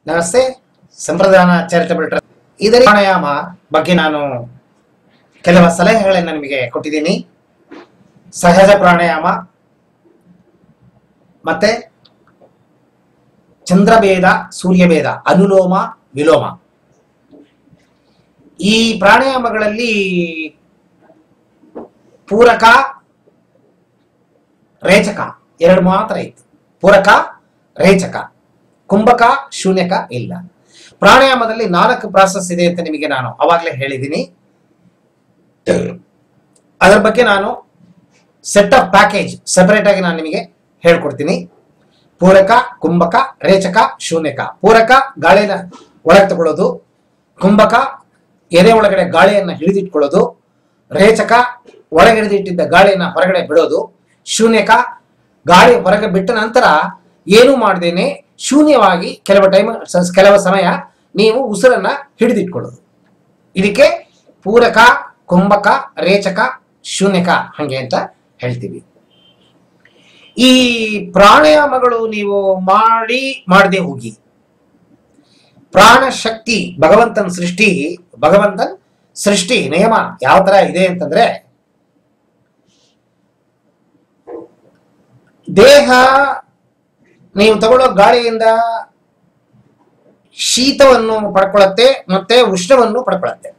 ನಮಸ್ತೆ. ಸಂಪ್ರದಾನ charitable trust ಇದರ ಪ್ರಾಣಾಯಾಮ ಬಗ್ಗೆ ನಾನು ಕೆಲವು ಸಲಹೆಗಳನ್ನು ನಿಮಗೆ ಕೊಟ್ಟಿದ್ದೀನಿ. ಸಹಜ ಪ್ರಾಣಾಯಾಮ ಮತ್ತೆ ಚಂದ್ರಭೇದ, ಸೂರ್ಯಭೇದ, ಅನುಲೋಮ ವಿಲೋಮ. ಈ ಪ್ರಾಣಾಯಾಮಗಳಲ್ಲಿ ಪೂರಕ, ರೇಚಕ ಎರಡು ಮಾತ್ರ ಇತ್ತು. ಪೂರಕ, ರೇಚಕ, ಕುಂಭಕ, ಶೂನ್ಯಕ ಇಲ್ಲ. ಪ್ರಾಣಾಯಾಮದಲ್ಲಿ 4 ಪ್ರಾಸೆಸ್ ಇದೆ ಅಂತ ನಿಮಗೆ ನಾನು ಅವಾಗಲೇ ಹೇಳಿದ್ದೀನಿ. ಅದರ ಬಗ್ಗೆ ನಾನು ಸೆಟ್ ಆಫ್ ಪ್ಯಾಕೇಜ್ ಸೆಪರೇಟ್ ಆಗಿ ನಾನು ನಿಮಗೆ ಹೇಳ್ಕೊಡ್ತೀನಿ. ಪೂರಕ, ಕುಂಭಕ, ರೇಚಕ, ಶೂನ್ಯಕ. ಪೂರಕ ಗಾಳಿನ ಒಳಗೆ ತಗೊಳ್ಳೋದು, ಕುಂಭಕ ಎದೆ ಒಳಗಡೆ ಗಾಳಿಯನ್ನು ಹಿಡಿದಿಟ್ಕೊಳ್ಳೋದು, ರೇಚಕ ಒಳಗೆ ಹಿಡಿದಿಟ್ಟಿದ್ದ ಗಾಳಿಯನ್ನು ಹೊರಗಡೆ ಬಿಡೋದು, ಶೂನ್ಯಕ ಗಾಳಿ ಹೊರಗೆ ಬಿಟ್ಟ ನಂತರ ಏನು ಮಾಡದೇನೆ ಶೂನ್ಯವಾಗಿ ಕೆಲವು ಸಮಯ ನೀವು ಉಸಿರನ್ನ ಹಿಡಿದಿಟ್ಕೊಳ್ಳೋದು. ಇದಕ್ಕೆ ಪೂರಕ, ಕುಂಭಕ, ರೇಚಕ, ಶೂನ್ಯಕ ಹಂಗೆ ಅಂತ ಹೇಳ್ತೀವಿ. ಈ ಪ್ರಾಣಾಯಾಮಗಳು ನೀವು ಮಾಡದೆ ಹೋಗಿ, ಪ್ರಾಣ ಶಕ್ತಿ ಭಗವಂತನ ಸೃಷ್ಟಿ ನಿಯಮ ಯಾವ ತರ ಇದೆ ಅಂತಂದ್ರೆ, ದೇಹ ನೀವು ತಗೊಳ್ಳೋ ಗಾಳಿಯಿಂದ ಶೀತವನ್ನು ಪಡ್ಕೊಳ್ಳುತ್ತೆ ಮತ್ತೆ ಉಷ್ಣವನ್ನು ಪಡ್ಕೊಳ್ಳುತ್ತೆ.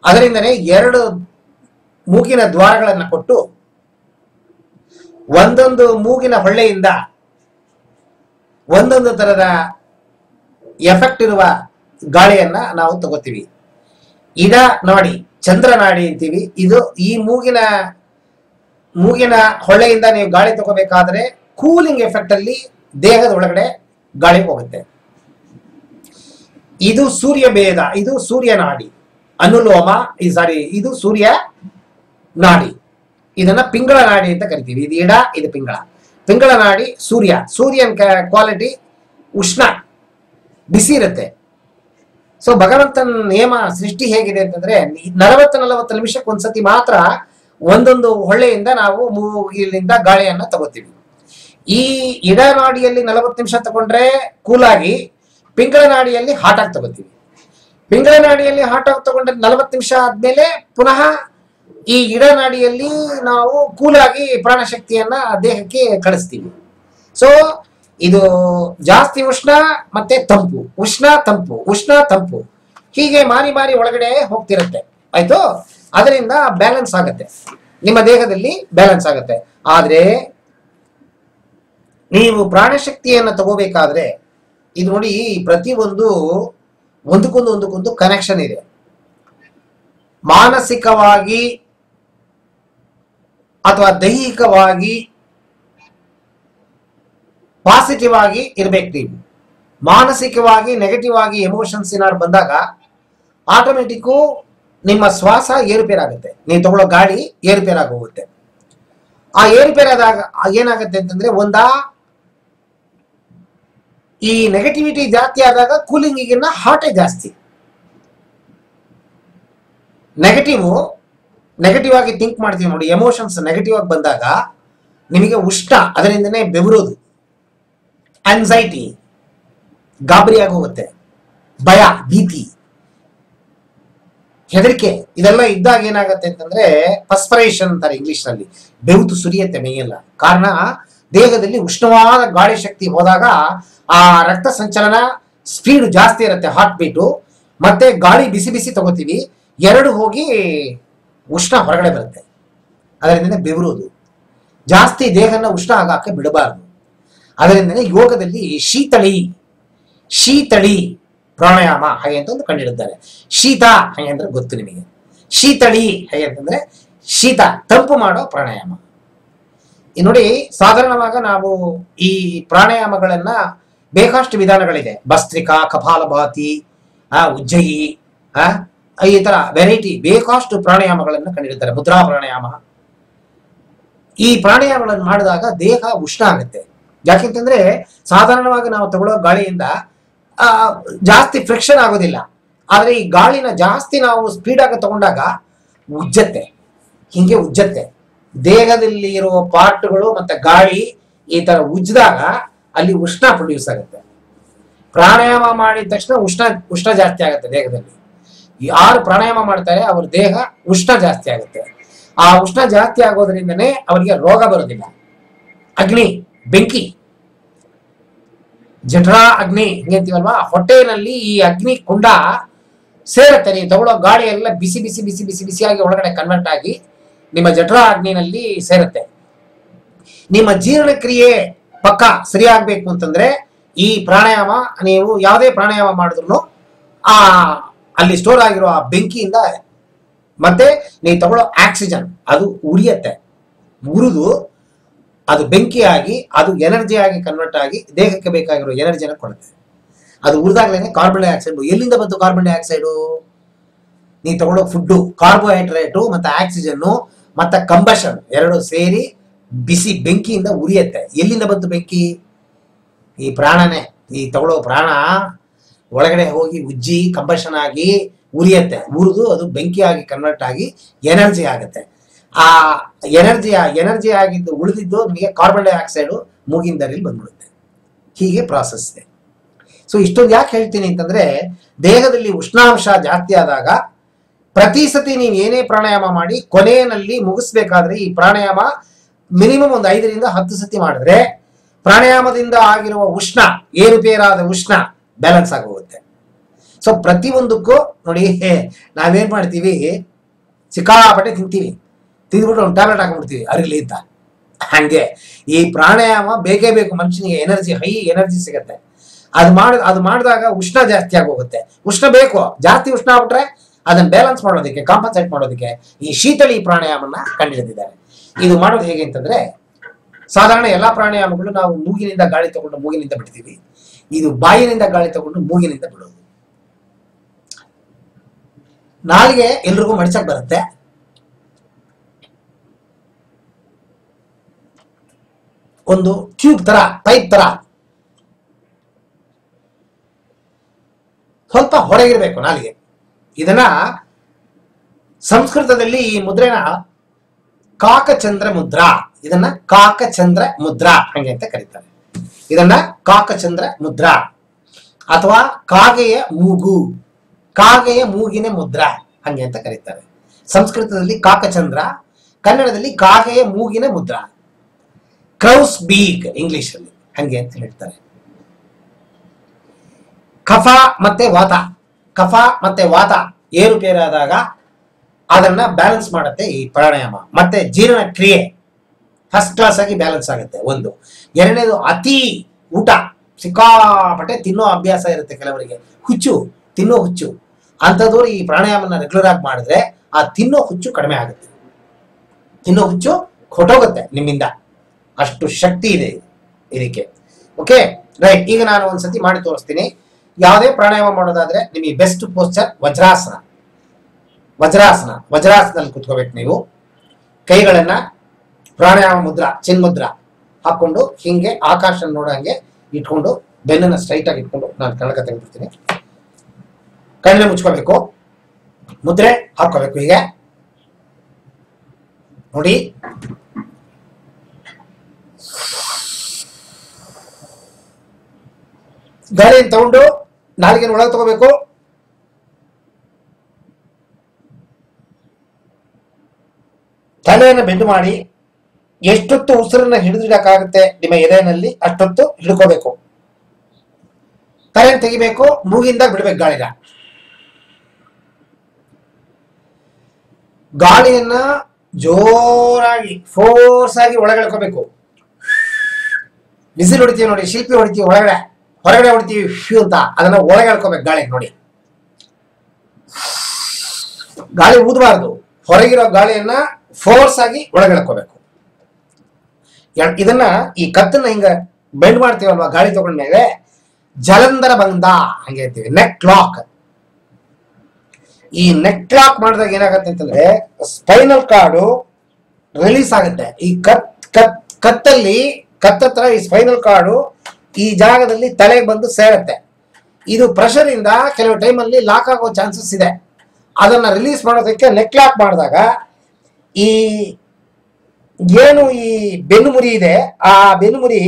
ಅದರಿಂದನೇ 2 ಮೂಗಿನ ದ್ವಾರಗಳನ್ನು ಕೊಟ್ಟು ಒಂದೊಂದು ಮೂಗಿನ ಹೊಳ್ಳೆಯಿಂದ ಒಂದೊಂದು ತರದ ಎಫೆಕ್ಟ್ ಇರುವ ಗಾಳಿಯನ್ನ ನಾವು ತಗೋತೀವಿ. ಇಡ ನಾಡಿ, ಚಂದ್ರ ನಾಡಿ ಅಂತೀವಿ. ಇದು ಈ ಮೂಗಿನ ಹೊಳ್ಳೆಯಿಂದ ನೀವು ಗಾಳಿ ತಗೋಬೇಕಾದ್ರೆ ಕೂಲಿಂಗ್ ಎಫೆಕ್ಟ್ ಅಲ್ಲಿ ದೇಹದ ಒಳಗಡೆ ಗಾಳಿ ಹೋಗುತ್ತೆ. ಇದು ಸೂರ್ಯ ಭೇದ, ಇದು ಸೂರ್ಯ ನಾಡಿ. ಅನುಲೋಮ ಇದು ಸೂರ್ಯ ನಾಡಿ. ಇದನ್ನ ಪಿಂಗಳ ನಾಡಿ ಅಂತ ಕರಿತೀವಿ. ಇದು ಇಡ, ಇದು ಪಿಂಗಳ ನಾಡಿ. ಸೂರ್ಯನ್ ಕ್ವಾಲಿಟಿ ಉಷ್ಣ, ಬಿಸಿ ಇರುತ್ತೆ. ಸೊ ಭಗವಂತನ ನಿಯಮ ಸೃಷ್ಟಿ ಹೇಗಿದೆ ಅಂತಂದ್ರೆ, 40 ನಿಮಿಷಕ್ಕೆ ಒಂದ್ಸತಿ ಮಾತ್ರ ಒಂದೊಂದು ಹೊಳ್ಳೆಯಿಂದ ನಾವು ಮೂಗಿಲಿಂದ ಗಾಳಿಯನ್ನ ತಗೋತೀವಿ. ಈ ಇಡ ನಾಡಿಯಲ್ಲಿ 40 ನಿಮಿಷ ತಗೊಂಡ್ರೆ ಕೂಲಾಗಿ, ಪಿಂಗಳ ನಾಡಿಯಲ್ಲಿ ಹಾಟ್ ಆಗಿ ತಗೋತೀವಿ. ಪಿಂಗಳ ನಾಡಿಯಲ್ಲಿ ಹಾಟ್ ಆಗಿ ತಗೊಂಡ್ರೆ 40 ನಿಮಿಷ ಆದ್ಮೇಲೆ ಪುನಃ ಈ ಇಡ ನಾಡಿಯಲ್ಲಿ ನಾವು ಕೂಲಾಗಿ ಪ್ರಾಣಶಕ್ತಿಯನ್ನ ದೇಹಕ್ಕೆ ಕಳಿಸ್ತೀವಿ. ಸೊ ಇದು ಜಾಸ್ತಿ ಉಷ್ಣ ಮತ್ತೆ ತಂಪು, ಉಷ್ಣ ತಂಪು, ಉಷ್ಣ ತಂಪು, ಹೀಗೆ ಮಾರಿ ಒಳಗಡೆ ಹೋಗ್ತಿರುತ್ತೆ. ಆಯ್ತು, ಅದರಿಂದ ಬ್ಯಾಲೆನ್ಸ್ ಆಗುತ್ತೆ, ನಿಮ್ಮ ದೇಹದಲ್ಲಿ ಬ್ಯಾಲೆನ್ಸ್ ಆಗುತ್ತೆ. ಆದ್ರೆ ನೀವು ಪ್ರಾಣಶಕ್ತಿಯನ್ನು ತಗೋಬೇಕಾದ್ರೆ ಇದು ನೋಡಿ, ಪ್ರತಿಯೊಂದು ಒಂದಕ್ಕೊಂದು ಕನೆಕ್ಷನ್ ಇದೆ. ಮಾನಸಿಕವಾಗಿ ಅಥವಾ ದೈಹಿಕವಾಗಿ ಪಾಸಿಟಿವ್ ಆಗಿ ಇರ್ಬೇಕು ನೀವು. ಮಾನಸಿಕವಾಗಿ ನೆಗೆಟಿವ್ ಆಗಿ ಎಮೋಷನ್ಸ್ ಏನಾದ್ರು ಬಂದಾಗ ಆಟೋಮೆಟಿಕ್ಕು ನಿಮ್ಮ ಶ್ವಾಸ ಏರುಪೇರಾಗುತ್ತೆ, ನೀವು ತಗೊಳ್ಳೋ ಗಾಳಿ ಏರುಪೇರಾಗಿ ಹೋಗುತ್ತೆ. ಆ ಏರುಪೇರಾದಾಗ ಏನಾಗುತ್ತೆ ಅಂತಂದ್ರೆ, ಈ ನೆಗೆಟಿವಿಟಿ ಜಾಸ್ತಿ ಆದಾಗ ಕೂಲಿಂಗಿಗಿನ್ನ ಹಾಟೇ ಜಾಸ್ತಿ. ನೆಗೆಟಿವ್ ಆಗಿ ಥಿಂಕ್ ಮಾಡ್ತೀವಿ ನೋಡಿ, ಎಮೋಷನ್ಸ್ ನೆಗೆಟಿವ್ ಆಗಿ ಬಂದಾಗ ನಿಮಗೆ ಉಷ್ಣ, ಅದರಿಂದನೇ ಬೆವರೋದು, ಆನ್ಸೈಟಿ, ಗಾಬರಿ ಆಗಿ ಹೋಗುತ್ತೆ, ಭಯ, ಭೀತಿ, ಹೆದರಿಕೆ, ಇದೆಲ್ಲ ಇದ್ದಾಗ ಏನಾಗುತ್ತೆ ಅಂತಂದ್ರೆ ಪರ್ಸ್ಪರೇಷನ್ ಅಂತಾರೆ ಇಂಗ್ಲಿಷ್ ನಲ್ಲಿ, ಬೆವತು ಸುರಿಯುತ್ತೆ ಮೈಯೆಲ್ಲ. ಕಾರಣ ದೇಹದಲ್ಲಿ ಉಷ್ಣವಾದ ಗಾಳಿ ಶಕ್ತಿ ಹೋದಾಗ ಆ ರಕ್ತ ಸಂಚಲನ ಸ್ಪೀಡ್ ಜಾಸ್ತಿ ಇರುತ್ತೆ, ಹಾರ್ಟ್ ಬೀಟು, ಮತ್ತೆ ಗಾಳಿ ಬಿಸಿ ತಗೋತೀವಿ, 2 ಹೋಗಿ ಉಷ್ಣ ಹೊರಗಡೆ ಬರುತ್ತೆ. ಅದರಿಂದನೇ ಬೆವರೋದು. ಜಾಸ್ತಿ ದೇಹನ ಉಷ್ಣ ಆಗಾಕೆ ಬಿಡಬಾರದು. ಅದರಿಂದನೇ ಯೋಗದಲ್ಲಿ ಶೀತಳಿ ಪ್ರಾಣಾಯಾಮ ಹಾಗೆ ಅಂತ ಒಂದು ಕಂಡಿಡಿದ್ದಾರೆ. ಶೀತ ಹಾಗೆ ಅಂದ್ರೆ ಗೊತ್ತು ನಿಮಗೆ. ಶೀತಳಿ ಹಾಗೆ ಅಂತಂದ್ರೆ ಶೀತ, ತಂಪು ಮಾಡೋ ಪ್ರಾಣಾಯಾಮ. ನೋಡಿ, ಸಾಧಾರಣವಾಗಿ ನಾವು ಈ ಪ್ರಾಣಾಯಾಮಗಳನ್ನ ಬೇಕಷ್ಟು ವಿಧಾನಗಳಿದೆ. ಭಸ್ತ್ರಿಕಾ, ಕಪಾಲಭಾತಿ, ಉಜ್ಜಯಿ, ಈ ತರ ವೆರೈಟಿ ಬೇಕಷ್ಟು ಪ್ರಾಣಾಯಾಮಗಳನ್ನು ಕಂಡಿರ್ತಾರೆ. ಮುದ್ರಾ ಪ್ರಾಣಾಯಾಮ. ಈ ಪ್ರಾಣಾಯಾಮಗಳನ್ನು ಮಾಡಿದಾಗ ದೇಹ ಉಷ್ಣ ಆಗುತ್ತೆ. ಯಾಕೆಂತಂದ್ರೆ ಸಾಧಾರಣವಾಗಿ ನಾವು ತಗೊಳ್ಳೋ ಗಾಳಿಯಿಂದ ಜಾಸ್ತಿ ಫ್ರಿಕ್ಷನ್ ಆಗೋದಿಲ್ಲ. ಆದ್ರೆ ಈ ಗಾಳಿನ ಜಾಸ್ತಿ ನಾವು ಸ್ಪೀಡ್ ಆಗಿ ತಗೊಂಡಾಗ ಉಜ್ಜತ್ತೆ. ದೇಹದಲ್ಲಿ ಇರುವ ಪಾರ್ಟ್ಗಳು ಮತ್ತೆ ಗಾಳಿ ಈ ತರ ಉಜ್ಜಿದಾಗ ಅಲ್ಲಿ ಉಷ್ಣ ಪ್ರೊಡ್ಯೂಸ್ ಆಗುತ್ತೆ. ಪ್ರಾಣಾಯಾಮ ಮಾಡಿದ ತಕ್ಷಣ ಉಷ್ಣ ಜಾಸ್ತಿ ಆಗುತ್ತೆ ದೇಹದಲ್ಲಿ. ಯಾರು ಪ್ರಾಣಾಯಾಮ ಮಾಡ್ತಾರೆ ಅವ್ರ ದೇಹ ಉಷ್ಣ ಜಾಸ್ತಿ ಆಗುತ್ತೆ. ಆ ಉಷ್ಣ ಜಾಸ್ತಿ ಆಗೋದ್ರಿಂದನೇ ಅವರಿಗೆ ರೋಗ ಬರೋದಿಲ್ಲ. ಅಗ್ನಿ, ಬೆಂಕಿ, ಜಠರ ಅಗ್ನಿ ಹಿಂಗಂತೀವಲ್ವಾ, ಹೊಟ್ಟೆನಲ್ಲಿ ಈ ಅಗ್ನಿ ಕುಂಡ ಸೇರುತ್ತೆ. ನೀವು ತಗೊಳ್ಳೋ ಗಾಳಿ ಎಲ್ಲ ಬಿಸಿ ಬಿಸಿ ಬಿಸಿ ಬಿಸಿ ಬಿಸಿಯಾಗಿ ಒಳಗಡೆ ಕನ್ವರ್ಟ್ ಆಗಿ ನಿಮ್ಮ ಜಠರ ಅಗ್ನಿನಲ್ಲಿ ಸೇರುತ್ತೆ. ನಿಮ್ಮ ಜೀರ್ಣಕ್ರಿಯೆ ಪಕ್ಕ ಸರಿಯಾಗಬೇಕು ಅಂತಂದ್ರೆ ಈ ಪ್ರಾಣಾಯಾಮ, ನೀವು ಯಾವುದೇ ಪ್ರಾಣಾಯಾಮ ಮಾಡಿದ್ರು ಅಲ್ಲಿ ಸ್ಟೋರ್ ಆಗಿರೋ ಆ ಬೆಂಕಿಯಿಂದ, ಮತ್ತೆ ನೀವು ತಗೊಳ್ಳೋ ಆಕ್ಸಿಜನ್ ಅದು ಉರಿಯತ್ತೆ. ಉರಿದು ಅದು ಬೆಂಕಿಯಾಗಿ ಅದು ಎನರ್ಜಿ ಆಗಿ ಕನ್ವರ್ಟ್ ಆಗಿ ದೇಹಕ್ಕೆ ಬೇಕಾಗಿರೋ ಎನರ್ಜಿನ ಕೊಡುತ್ತೆ. ಅದು ಉರಿದಾಗ್ಲೇನೆ ಕಾರ್ಬನ್ ಡೈಆಕ್ಸೈಡ್. ಎಲ್ಲಿಂದ ಬಂತು ಕಾರ್ಬನ್ ಡೈಆಕ್ಸೈಡು? ನೀವು ತಗೊಳ್ಳೋ ಫುಡ್ಡು, ಕಾರ್ಬೋಹೈಡ್ರೇಟು ಮತ್ತೆ ಆಕ್ಸಿಜನ್ನು ಮತ್ತೆ ಕಂಬಷನ್ ಎರಡು ಸೇರಿ ಬಿಸಿ ಬೆಂಕಿಯಿಂದ ಉರಿಯತ್ತೆ. ಎಲ್ಲಿಂದ ಬಂತು ಬೆಂಕಿ? ಈ ಪ್ರಾಣನೇ. ಈ ತಗೊಳ್ಳೋ ಪ್ರಾಣ ಒಳಗಡೆ ಹೋಗಿ ಉಜ್ಜಿ ಕಂಬಷನ್ ಆಗಿ ಉರಿಯತ್ತೆ. ಉರಿದು ಅದು ಬೆಂಕಿಯಾಗಿ ಕನ್ವರ್ಟ್ ಆಗಿ ಎನರ್ಜಿ ಆಗುತ್ತೆ. ಆ ಎನರ್ಜಿ ಆಗಿದ್ದು ಉಳಿದಿದ್ದು ನಿಮಗೆ ಕಾರ್ಬನ್ ಡೈಆಕ್ಸೈಡು ಮೂಗಿನ ದಾರಿಯಲ್ಲಿ ಬಂದ್ಬಿಡುತ್ತೆ. ಹೀಗೆ ಪ್ರಾಸೆಸ್ ಇದೆ. ಸೊ ಇಷ್ಟೊಂದು ಯಾಕೆ ಹೇಳ್ತೀನಿ ಅಂತಂದ್ರೆ, ದೇಹದಲ್ಲಿ ಉಷ್ಣಾಂಶ ಜಾಸ್ತಿ ಆದಾಗ ಪ್ರತಿ ಸತಿ ನೀವು ಏನೇ ಪ್ರಾಣಾಯಾಮ ಮಾಡಿ ಕೊನೆಯಲ್ಲಿ ಮುಗಿಸ್ಬೇಕಾದ್ರೆ ಈ ಪ್ರಾಣಾಯಾಮ ಮಿನಿಮಮ್ ಒಂದು 5 ರಿಂದ 10 ಸತಿ ಮಾಡಿದ್ರೆ ಪ್ರಾಣಾಯಾಮದಿಂದ ಆಗಿರುವ ಉಷ್ಣ, ಏರುಪೇರಾದ ಉಷ್ಣ ಬ್ಯಾಲೆನ್ಸ್ ಆಗೋಗುತ್ತೆ. ಸೊ ಪ್ರತಿಯೊಂದಕ್ಕೂ ನೋಡಿ, ನಾವೇನ್ ಮಾಡ್ತೀವಿ, ಸಿಕ್ಕಾಪಟ್ಟೆ ತಿಂತೀವಿ, ತಿಂದ್ಬಿಟ್ಟು ಒಂದು ಟ್ಯಾಬ್ಲೆಟ್ ಹಾಕೊಂಡ್ಬಿಡ್ತೀವಿ ಅರಿಲಿ ಅಂತ. ಹಂಗೆ ಈ ಪ್ರಾಣಾಯಾಮ ಬೇಕೇ ಬೇಕು ಮನುಷ್ಯನಿಗೆ. ಎನರ್ಜಿ, ಹೈ ಎನರ್ಜಿ ಸಿಗುತ್ತೆ. ಅದು ಮಾಡಿದಾಗ ಉಷ್ಣ ಜಾಸ್ತಿ ಆಗೋಗುತ್ತೆ. ಉಷ್ಣ ಬೇಕು, ಜಾಸ್ತಿ ಉಷ್ಣ ಆಗ್ಬಿಟ್ರೆ ಅದನ್ನ ಬ್ಯಾಲೆನ್ಸ್ ಮಾಡೋದಕ್ಕೆ, ಕಾಂಪನ್ಸೇಟ್ ಮಾಡೋದಕ್ಕೆ ಈ ಶೀತಳಿ ಪ್ರಾಣಾಯಾಮನ ಕಂಡುಹಿಡಿದಿದ್ದಾರೆ. ಇದು ಮಾಡೋದು ಹೇಗೆ ಅಂತಂದ್ರೆ, ಸಾಧಾರಣ ಎಲ್ಲಾ ಪ್ರಾಣಾಯಾಮಗಳು ನಾವು ಮೂಗಿನಿಂದ ಗಾಳಿ ತಗೊಂಡು ಮೂಗಿನಿಂದ ಬಿಡ್ತೀವಿ. ಇದು ಬಾಯಿನಿಂದ ಗಾಳಿ ತಗೊಂಡು ಮೂಗಿನಿಂದ ಬಿಡೋದು. ನಾಲಿಗೆ ಎಲ್ರಿಗೂ ಮಡಿಸಕ್ ಬರುತ್ತೆ. ಒಂದು ಟ್ಯೂಬ್ ತರ, ಪೈಪ್ ತರ ಸ್ವಲ್ಪ ಹೊರಗಿರ್ಬೇಕು ನಾಲಿಗೆ. ಇದನ್ನ ಸಂಸ್ಕೃತದಲ್ಲಿ ಈ ಮುದ್ರೆನ ಕಾಕಚಂದ್ರ ಮುದ್ರಾ, ಇದನ್ನ ಕಾಕಚಂದ್ರ ಮುದ್ರಾ ಹಂಗೆ ಅಂತ ಕರೀತಾರೆ. ಇದನ್ನ ಕಾಕಚಂದ್ರ ಮುದ್ರಾ ಅಥವಾ ಕಾಗೆಯ ಮೂಗು, ಕಾಗೆಯ ಮೂಗಿನ ಮುದ್ರಾ ಹಂಗೆ ಅಂತ ಕರೀತಾರೆ. ಸಂಸ್ಕೃತದಲ್ಲಿ ಕಾಕಚಂದ್ರ, ಕನ್ನಡದಲ್ಲಿ ಕಾಗೆಯ ಮೂಗಿನ ಮುದ್ರಾ, ಕ್ರೌಸ್ ಬೀಕ್ ಇಂಗ್ಲಿಷ್ ಅಲ್ಲಿ ಹಂಗೆ ಅಂತ ಹೇಳ್ತಾರೆ. ಕಫ ಮತ್ತೆ ವಾತ ಏರುಪೇರಾದಾಗ ಅದನ್ನ ಬ್ಯಾಲೆನ್ಸ್ ಮಾಡುತ್ತೆ ಈ ಪ್ರಾಣಾಯಾಮ. ಮತ್ತೆ ಜೀರ್ಣಕ್ರಿಯೆ ಫಸ್ಟ್ ಕ್ಲಾಸ್ ಆಗಿ ಬ್ಯಾಲೆನ್ಸ್ ಆಗುತ್ತೆ. ಒಂದು. ಎರಡನೇದು, ಅತಿ ಊಟ, ಸಿಕ್ಕಾಪಟ್ಟೆ ತಿನ್ನೋ ಅಭ್ಯಾಸ ಇರುತ್ತೆ ಕೆಲವರಿಗೆ, ತಿನ್ನೋ ಹುಚ್ಚು ಅಂಥದ್ದವ್ರು ಈ ಪ್ರಾಣಾಯಾಮನ ರೆಗ್ಯುಲರ್ ಆಗಿ ಮಾಡಿದ್ರೆ ಆ ತಿನ್ನೋ ಹುಚ್ಚು ಕಡಿಮೆ ಆಗುತ್ತೆ. ತಿನ್ನೋ ಹುಚ್ಚು ಹೊಟ್ಟೋಗುತ್ತೆ ನಿಮ್ಮಿಂದ, ಅಷ್ಟು ಶಕ್ತಿ ಇದೆ ಇದಕ್ಕೆ. Okay right. ಈಗ ನಾನು ಒಂದ್ಸತಿ ಮಾಡಿ ತೋರಿಸ್ತೀನಿ. ಯಾವುದೇ ಪ್ರಾಣಾಯಾಮ ಮಾಡೋದಾದ್ರೆ ನಿಮಗೆ ಬೆಸ್ಟ್ ಪೋಸ್ಚರ್ ವಜ್ರಾಸನಲ್ಲಿ ಕುತ್ಕೋಬೇಕು. ನೀವು ಕೈಗಳನ್ನ ಪ್ರಾಣಾಯಾಮ ಮುದ್ರಾ, ಚಿನ್ಮುದ್ರಾ ಹಾಕೊಂಡು ಹಿಂಗೆ ಆಕಾಶ ನೋಡಂಗೆ ಇಟ್ಕೊಂಡು ಬೆನ್ನನ್ನು ಸ್ಟ್ರೈಟ್ ಆಗಿ ಇಟ್ಕೊಂಡು, ನಾನು ಕಣಕ ತೆಗೆದುಬಿಡ್ತೀನಿ, ಕಣ್ಣನ್ನ ಮುಚ್ಕೋಬೇಕು, ಮುದ್ರೆ ಹಾಕೋಬೇಕು. ಹೀಗೆ ನೋಡಿ, ಗಾಳಿಯನ್ನು ತಗೊಂಡು ನಾಲಿಗೆ ಒಳಗೆ ತಗೋಬೇಕು. ತಲೆಯನ್ನು ಬೆಂಡು ಮಾಡಿ ಎಷ್ಟೊತ್ತು ಉಸಿರನ್ನ ಹಿಡಿದಿಡಕ್ಕಾಗುತ್ತೆ ನಿಮ್ಮ ಎದೆನಲ್ಲಿ ಅಷ್ಟೊತ್ತು ಹಿಡ್ಕೋಬೇಕು. ತಲೆಯನ್ನು ತೆಗಿಬೇಕು, ಮೂಗಿಂದ ಬಿಡ್ಬೇಕು ಗಾಳಿನ. ಗಾಳಿಯನ್ನ ಜೋರಾಗಿ ಫೋರ್ಸ್ ಆಗಿ ಒಳಗೆ ಎಳ್ಕೋಬೇಕು. ಬಿಸಿಲು ಹೊಡಿತೀವಿ ನೋಡಿ, ಶಿಲ್ಪಿ ಹೊಡಿತೀವಿ ಹೊರಗಡೆ ಹೊಡಿತೀವಿ ಫ್ಯೂ ಅಂತ, ಅದನ್ನ ಒಳಗೆ ಎಳ್ಕೋಬೇಕು ಗಾಳಿ. ನೋಡಿ, ಗಾಳಿ ಊದಬಾರ್ದು, ಹೊರಗಿರೋ ಗಾಳಿಯನ್ನ ಫೋರ್ಸ್ ಆಗಿ ಒಳಗೆ ಎಳ್ಕೋಬೇಕು. ಇದನ್ನ ಈ ಕತ್ತನ್ನ ಹಿಂಗ ಬೆಂಡ್ ಮಾಡ್ತೀವಲ್ವಾ ಗಾಳಿ ತಗೊಂಡ್ಮೇಲೆ, ಜಲಂಧರ ಬಂದ ಹಂಗೆ ಹೇಳ್ತೀವಿ, ನೆಕ್ ಲಾಕ್. ಈ ನೆಕ್ ಲಾಕ್ ಮಾಡಿದಾಗ ಏನಾಗತ್ತೆ ಅಂತಂದ್ರೆ ಸ್ಪೈನಲ್ ಕಾರ್ಡು ರಿಲೀಸ್ ಆಗುತ್ತೆ. ಈ ಕತ್ತತ್ರ ಈ ಸ್ಪೈನಲ್ ಕಾರ್ಡು ಈ ಜಾಗದಲ್ಲಿ ತಲೆಗೆ ಬಂದು ಸೇರುತ್ತೆ. ಇದು ಪ್ರೆಷರ್ ಇಂದ ಕೆಲವು ಟೈಮಲ್ಲಿ ಲಾಕ್ ಆಗೋ ಚಾನ್ಸಸ್ ಇದೆ. ಅದನ್ನ ರಿಲೀಸ್ ಮಾಡೋದಕ್ಕೆ ನೆಕ್ ಲಾಕ್ ಮಾಡಿದಾಗ ಈ ಏನು ಈ ಬೆನ್ನುಮುರಿ ಇದೆ, ಆ ಬೆನ್ನುಮುರಿ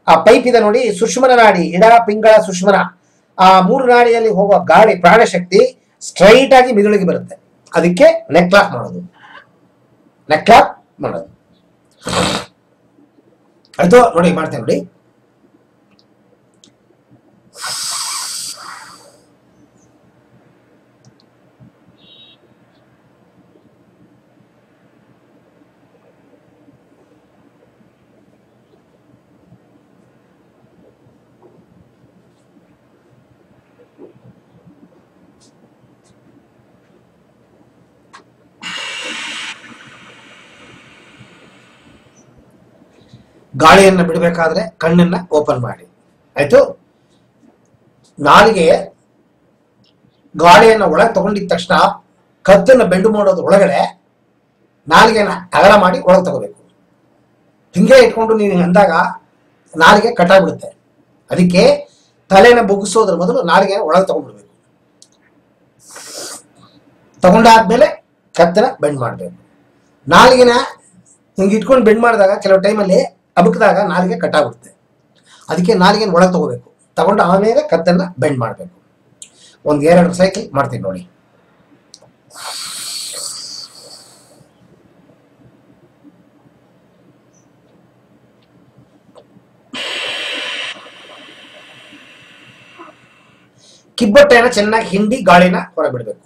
ಆ ಪೈಪ್ ಇದೆ ನೋಡಿ, ಸುಷುಮ್ನ ನಾಡಿ, ಇಡ ಪಿಂಗಳ ಸುಷುಮ್ನ, ಆ 3 ನಾಡಿಯಲ್ಲಿ ಹೋಗುವ ಗಾಳಿ ಪ್ರಾಣಶಕ್ತಿ ಸ್ಟ್ರೈಟ್ ಆಗಿ ಮಿದುಳಿಗೆ ಬರುತ್ತೆ. ಅದಕ್ಕೆ ನೆಕ್ ಲಾಕ್ ಮಾಡೋದು, ನೆಕ್ ಲಾಕ್ ಮಾಡೋದು. ಆಯ್ತು ನೋಡಿ, ಮಾಡ್ತೇನೆ ನೋಡಿ. ಗಾಳಿಯನ್ನು ಬಿಡಬೇಕಾದ್ರೆ ಕಣ್ಣನ್ನ ಓಪನ್ ಮಾಡಿ. ಆಯ್ತು. ನಾಲಿಗೆ ಗಾಳಿಯನ್ನು ಒಳಗೆ ತಗೊಂಡಿದ ತಕ್ಷಣ ಕತ್ತನ್ನು ಬೆಂಡು ಮಾಡೋದು ಒಳಗಡೆ ನಾಲಿಗೆನ ಅಗಲ ಮಾಡಿ ಒಳಗೆ ತಗೋಬೇಕು. ಹಿಂಗೆ ಇಟ್ಕೊಂಡು ನೀವು ಅಂದಾಗ ನಾಲಿಗೆ ಕಟ್ಟಾಗ್ಬಿಡುತ್ತೆ. ಅದಕ್ಕೆ ತಲೆನ ಬುಗ್ಗಿಸೋದ್ರ ಮೊದಲು ನಾಲಿಗೆನ ಒಳಗೆ ತಗೊಂಡ್ಬಿಡ್ಬೇಕು. ತಗೊಂಡಾದ್ಮೇಲೆ ಕತ್ತನ ಬೆಂಡ್ ಮಾಡಬೇಕು. ನಾಲಿಗೆನ ಹಿಂಗೆ ಇಟ್ಕೊಂಡು ಬೆಂಡ್ ಮಾಡಿದಾಗ ಕೆಲವು ಟೈಮಲ್ಲಿ ಅಬಕ್ದಾಗ ನಾಲಿಗೆ ಕಟ್ಟಾಗ್ಬಿಡುತ್ತೆ. ಅದಕ್ಕೆ ನಾಲಿಗೆ ಒಳಗೆ ತಗೋಬೇಕು. ತಗೊಂಡು ಆಮೇಲೆ ಕತ್ತನ್ನ ಬೆಂಡ್ ಮಾಡಬೇಕು. ಒಂದು 2 ಸೈಕಲ್ ಮಾಡ್ತೀನಿ ನೋಡಿ. ಕಿಬ್ಬೊಟ್ಟೆನ ಚೆನ್ನಾಗಿ ಹಿಂಡಿ ಗಾಳಿನ ಹೊರಗೆ ಬಿಡಬೇಕು.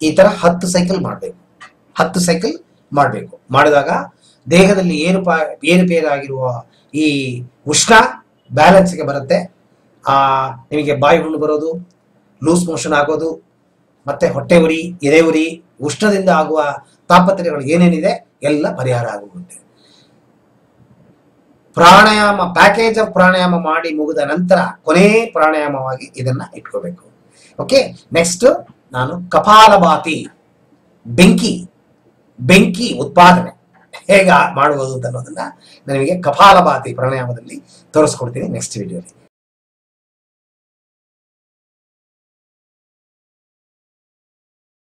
ಈ ತರ 10 ಸೈಕಲ್ ಮಾಡಬೇಕು. 10 ಸೈಕಲ್ ಮಾಡಬೇಕು. ಮಾಡಿದಾಗ ದೇಹದಲ್ಲಿ ಏರುಪೇರಾಗಿರುವ ಈ ಉಷ್ಣ ಬ್ಯಾಲೆನ್ಸ್ಗೆ ಬರುತ್ತೆ. ನಿಮಗೆ ಬಾಯಿ ಹುಣ್ಣು ಬರೋದು, ಲೂಸ್ ಮೋಷನ್ ಆಗೋದು, ಮತ್ತೆ ಹೊಟ್ಟೆ ಉರಿ, ಎದೆ ಉರಿ, ಉಷ್ಣದಿಂದ ಆಗುವ ತಾಪತ್ರಯಗಳು ಏನೇನಿದೆ ಎಲ್ಲ ಪರಿಹಾರ ಆಗುತ್ತೆ. ಪ್ರಾಣಾಯಾಮ, ಪ್ಯಾಕೇಜ್ ಆಫ್ ಪ್ರಾಣಾಯಾಮ ಮಾಡಿ ಮುಗಿದ ನಂತರ ಕೊನೆ ಪ್ರಾಣಾಯಾಮವಾಗಿ ಇದನ್ನ ಇಟ್ಕೋಬೇಕು. ಓಕೆ, ನೆಕ್ಸ್ಟ್ ನಾನು ಕಪಾಲಭಾತಿ, ಬೆಂಕಿ ಉತ್ಪಾದನೆ ಹೇಗೆ ಮಾಡುವುದು ಅನ್ನೋದನ್ನ ನಿಮಗೆ ಕಪಾಲಭಾತಿ ಪ್ರಾಣಾಯಾಮದಲ್ಲಿ ತೋರಿಸ್ಕೊಡ್ತೀನಿ ನೆಕ್ಸ್ಟ್ ವಿಡಿಯೋಲಿ.